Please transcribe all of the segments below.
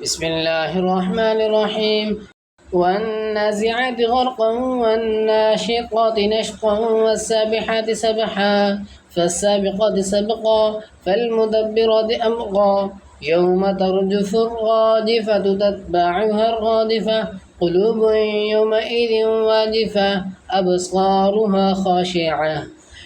بسم الله الرحمن الرحيم والنازعات غرقا والناشطات نشطا والسابحات سبحا فالسابقات سبقا فالمدبرات أمرا يوم ترجف الرادفة تتبعها الرادفة قلوب يومئذ واجفة أبصارها خاشعة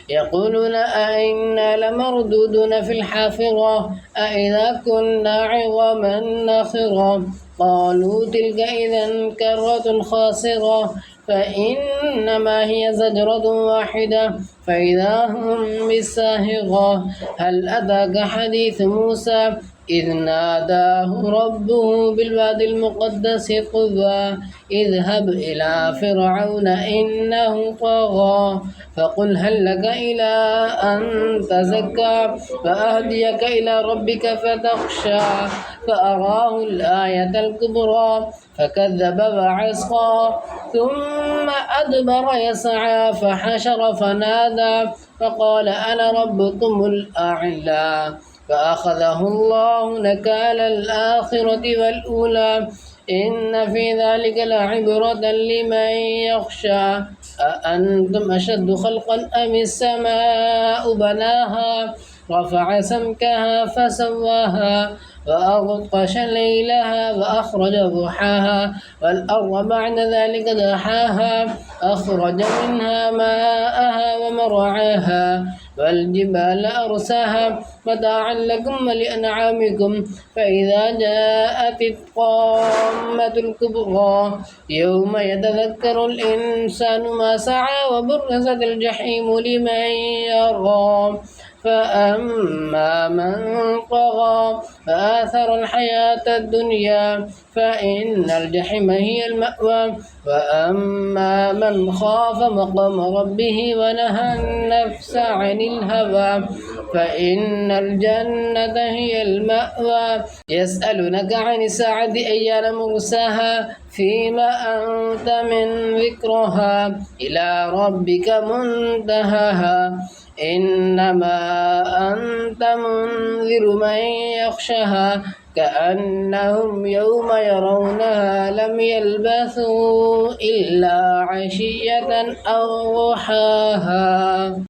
يقولون أئنا لمردودون في الحافرة أئذا كنا عظاما نخرة قالوا تلك إذا كرة خاسرة فإنما هي زجرة واحدة فإذا هم بالساهرة هل أتاك حديث موسى إذ ناداه ربه بالواد المقدس طوى اذهب إلى فرعون إنه طغى فقل هل لك إلى أن تزكى فأهديك إلى ربك فتخشى فأراه الآية الكبرى فكذب وعصى ثم أدبر يسعى فحشر فنادى فقال أنا ربكم الأعلى فأخذه الله نكال الآخرة والأولى إن في ذلك لعبرة لمن يخشى أأنتم أشد خلقا أم السماء بناها رفع سمكها فسواها وأغطش ليلها وأخرج ضحاها والأرض بعد ذلك دحاها أخرج منها ماءها ومرعاها والجبال أرساها متاعا لكم ولأنعامكم فإذا جاءت الطامة الكبرى يوم يتذكر الإنسان ما سعى وبرزت الجحيم لمن يرى فأما من طغى فآثر الحياة الدنيا فإن الجحيم هي المأوى وأما من خاف مقام ربه ونهى النفس عن الهوى فإن الجنة هي المأوى يسألونك عن الساعة أيان مرساها فيما أنت من ذكرها إلى ربك منتهاها إنما أنت منذر من يخشها كأنهم يوم يرونها لم يلبثوا إلا عشية أو ضحاها.